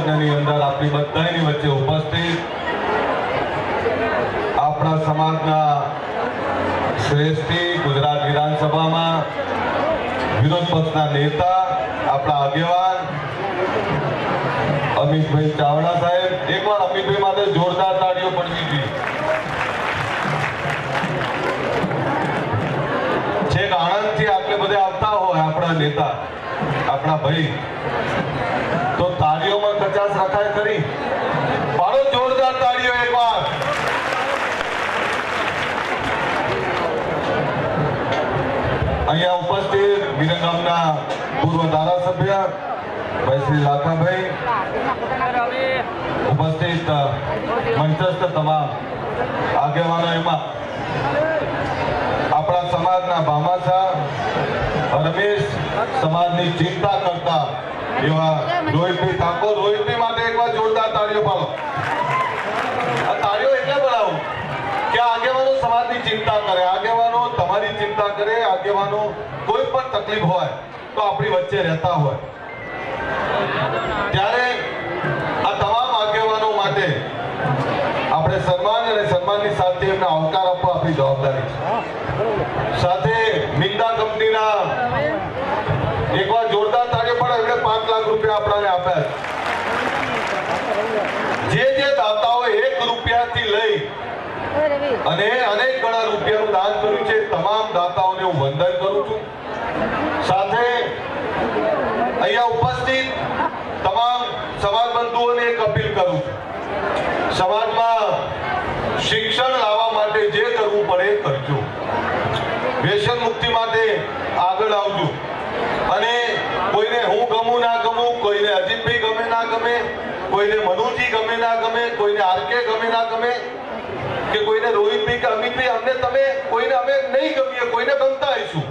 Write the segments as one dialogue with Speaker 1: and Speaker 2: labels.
Speaker 1: લગ્નની અંદર આપણી બધાની વચ્ચે ઉપસ્થિત આપણા સમાજના શ્રેષ્ઠી ગુજરાત વિધાનસભામાં વિરોધ પક્ષના નેતા આપણા આગેવાન અમિતભાઈ ચાવડા સાહેબ, એકવાર અમિતભાઈ માટે જોરદાર તાળીઓ પડવી જોઈએ. છેક આણંદથી આટલે બધે આવતા હોય આપણા નેતા, આપણા ભાઈ, તો તાળીઓમાં કચાસ રખાય ખરી? પાડો જોરદાર તાળીઓ એકવાર. અહીંયા ઉપસ્થિત વિરંગામના પૂર્વ ધારાસભ્ય ભાઈ શ્રી લાખાભાઈ, ઉપસ્થિત મંચસ્થ તમામ આગેવાનો, એમાં આપણા સમાજના ભામાસા રમેશ, સમાજની ચિંતા કરતા એવા રોહિતભાઈ ઠાકોર, રોહિતભાઈ માટે એકવાર જોરદાર તાળીઓ પાડો. આ તાળીઓ એટલે બોલાવો કે આગેવાનો સમાજની ચિંતા કરે, આગેવાનો તમારી ચિંતા કરે, આગેવાનો કોઈ પણ તકલીફ હોય તો આપણી વચ્ચે રહેતા હોય, ત્યારે આ તમામ આગેવાનો માટે આપણે સન્માન અને સન્માનની સાથે એમને આવકાર આપવા આપણી જવાબદારી છે. સાથે મિંદા કંપનીના એકવાર જોરદાર તાળીઓ પાડો. એમણે 5 લાખ રૂપિયા આપણને આપ્યા છે. જે દાતાઓ 1 રૂપિયાથી લઈ અને અનેક ગણા રૂપિયાનું દાન કર્યું છે, તમામ દાતાઓને હું વંદન કરું છું. સાથે અહીંયા ઉપસ્થિત તમામ સમાજ બંધુઓને એક અપીલ કરું છું, સમાજમાં શિક્ષણ લાવવા માટે જે કરવું પડે એ કરજો. વ્યસન મુક્તિ માટે આગળ આવજો. અને કોઈને હું ગમું ના ગમું, કોઈને અજીતભાઈ ગમે ના ગમે, કોઈને મનુજી ગમે ના ગમે, કોઈને આરકે ગમે ના ગમે, કે કોઈને રોહિતભાઈ કે અમિતભાઈ, અમને તમે કોઈને અમે નહીં ગમીએ, કોઈને ગમતા આવીશું,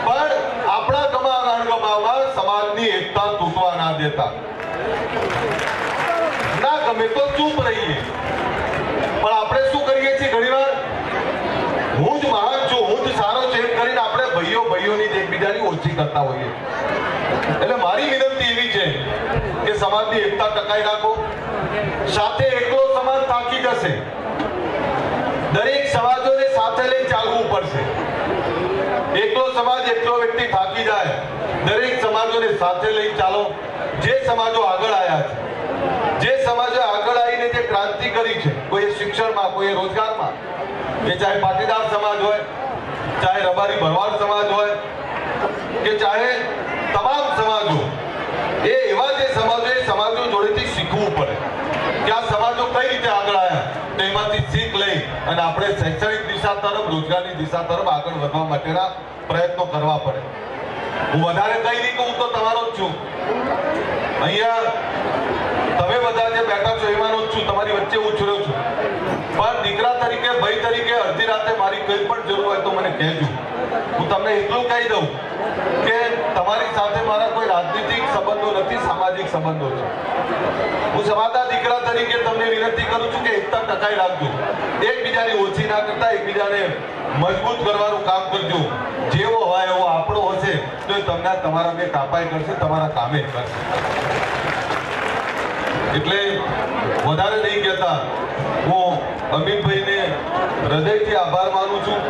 Speaker 1: પણ આપણા ગમામાં સમાજની એકતા તૂટવા ના દેતા. ના ગમે તો ચૂપ રહીએ, પણ આપણે શું કરીએ છીએ ઘણીવાર, હું જ મહાન છું, હું જ સારો છે કરીને આપણે ભાઈઓની એકબીજાની ઓછી કરતા હોઈએ. એટલે મારી વિનંતી એવી છે કે સમાજની એકતા ટકાઈ રાખો. સાથે એકલો સમાજ થાકી જશે, દરેક સમાજોને સાથે લઈ ચાલવું પડશે. એકલો સમાજ, એકલો વ્યક્તિ થાકી જાય, દરેક સમાજોને સાથે લઈ ચાલો. જે સમાજો આગળ આવ્યા છે, જે સમાજે આગળ આવીને જે ક્રાંતિ કરી છે, કોઈ શિક્ષણમાં, કોઈ રોજગારમાં, કે ચાહે પાટીદાર સમાજ હોય, ચાહે રબારી ભરવાડ સમાજ હોય, કે ચાહે તમામ સમાજો, એ એવા જે સમાજો, એ સમાજો જોડેથી શીખવું પડે કે આ સમાજો કઈ રીતે આગળ આવ્યા, તો એમાંથી શીખ લઈ અને આપણે શૈક્ષણિક દિશા તરફ, રોજગારની દિશા તરફ આગળ વધવા માટેના પ્રયત્નો કરવા પડે. હું વધારે કઈ નહીં કહું, તો તમારો જ છું. અહીંયા તમે બધા જે બેઠા છો એમાંનો જ છું, તમારી વચ્ચે ઉછર્યો છું. પણ દીકરા તરીકે, ભાઈ તરીકે અડધી રાતે મારી કઈ પણ જરૂર હોય તો મને કહેજો. હું તમને એટલું કહી દઉં કે તમારી સાથે મારા કોઈ રાજનીતિક સંબંધો નથી, સામાજિક સંબંધો છે. હું સમાજના દીકરા તરીકે તમને વિનંતી કરું છું કે એકતા ટકાઈ રાખજો. એકબીજાની ઓછી ના કરતા એકબીજાને મજબૂત કરવાનું કામ કરજો. જેવો હોય એવો આપણો હશે તો એ તમને તમારા બે કાપાઈ કરશે, તમારા કામે કરશે. એટલે વધારે નહીં કહેતા, હું અમિતભાઈને હૃદયથી આભાર માનું છું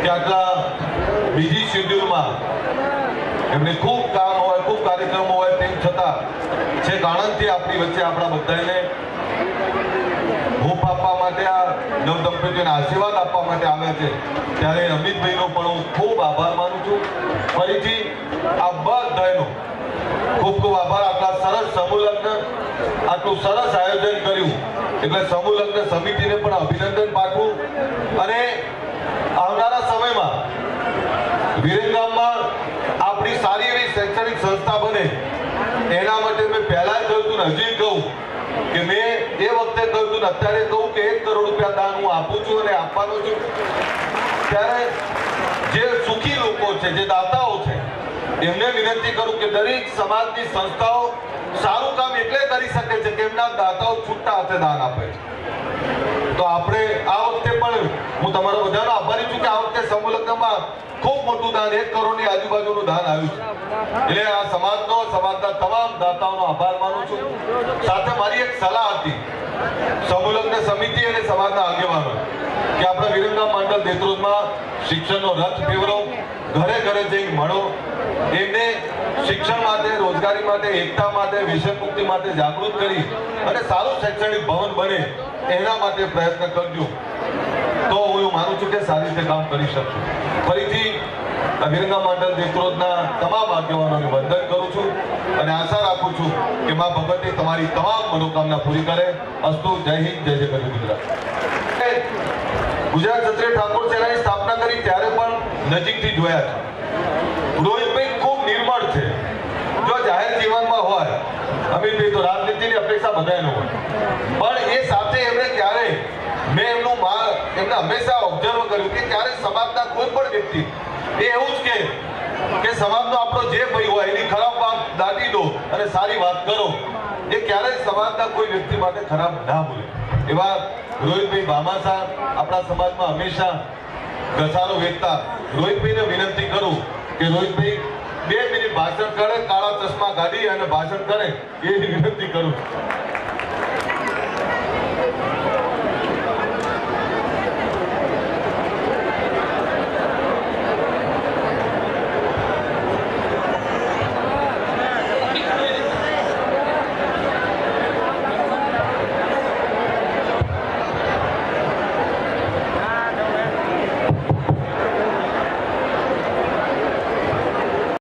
Speaker 1: કે આટલા બીજી શેડ્યુલમાં એમને ખૂબ કામ હોય, ખૂબ કાર્યક્રમો હોય, તેમ છતાં છેક આણંદથી આપણી વચ્ચે આપણા બધાને હૂંફ આપવા માટે, આ નવદંપતીઓને આશીર્વાદ આપવા માટે આવ્યા છે. ત્યારે અમિતભાઈનો પણ હું ખૂબ આભાર માનું છું. ફરીથી આ બધાનો ખૂબ ખૂબ આભાર. આટલા સરસ સમૂહ લગ્ન, આટલું સરસ આયોજન કર્યું એટલે સમૂહ લગ્ન સમિતિને પણ અભિનંદન પાઠવું. અને આવનારા સમયમાં વિરંગામમાં આપણી સારી એવી શૈક્ષણિક સંસ્થા બને એના માટે મેં પહેલા જ કહ્યું હતું ને હજી કહું કે મેં એ વખતે કહ્યું હતું ને અત્યારે કહું કે 1 કરોડ રૂપિયા દાન હું આપું છું અને આપવાનો છું. ત્યારે જે સુખી લોકો છે, જે દાતાઓ છે, એમને વિનંતી કરું કે દરેક સમાજની સંસ્થાઓ સારું કામ એટલે કરી શકે છે કે એમના દાતાઓ છૂટા હાથે દાન આપે છે. તો આપણે આ વખતે પણ હું તમારો બધાનો આભારી છું કે આ વખતે સમૂહ લગ્નમાં ખૂબ મોટું દાન 1 કરોડની આજુબાજુનું દાન આવ્યું છે. એટલે આ સમાજના તમામ દાતાઓનો આભાર માનું છું. સાથે મારી એક સલાહ હતી સમૂહલગ્ન સમિતિ અને સમાજના આગેવાનો કે આપણે વિરમગામ મંડળ દેત્રોદમાં શિક્ષણનો રથ ફેરવો, ઘરે ઘરે જઈને મળો, એમને શિક્ષણ માટે, રોજગારી માટે, એકતા માટે, વિષય મુક્તિ માટે જાગૃત કરી અને સારું શૈક્ષણિક ભવન બને એના માટે પ્રયત્ન કરજો. તો હું માનું છું કે સારી રીતે કામ કરી શકશું. ફરીથી વિરમગામ મંડળ દેત્રોદના તમામ આગેવાનોને વંદન કરું છું અને આશા રાખું છું કે મા ભગવતી તમારી તમામ મનોકામના પૂરી કરે. અસ્તુ. જય હિન્દ, જય જય ગરવી ગુજરાત. ગુજરાત ક્ષત્રિય ઠાકોર સેનાની સ્થાપના કરી ત્યારે પણ નજીકથી જોયા છે. રોહિતભાઈ ખૂબ નિર્મળ છે. જો જાહેર જીવનમાં હોય, અમીરભાઈ તો રાજનીતિની અપેક્ષા બધાને હોય, પણ એ સાથે એમણે ક્યારે મેં એમને હંમેશા ઓબ્ઝર્વ કર્યું કે ક્યારે સમાજના કોઈ પણ વ્યક્તિ એ એવું જ કે સમાજનો આપણો જે ભાઈ હોય એની ખરાબ વાત દાટી દો અને સારી વાત કરો. એ ક્યારેય સમાજના કોઈ વ્યક્તિ માટે ખરાબ ના બોલે. એવા રોહિતભાઈ ભામાસા આપણા સમાજમાં હંમેશા ઘસારો વેચતા. રોહિતભાઈને વિનંતી કરું કે રોહિતભાઈ 2 મિનિટ ભાષણ કરે, કાળા ચશ્મા કાઢી અને ભાષણ કરે, એ વિનંતી કરું.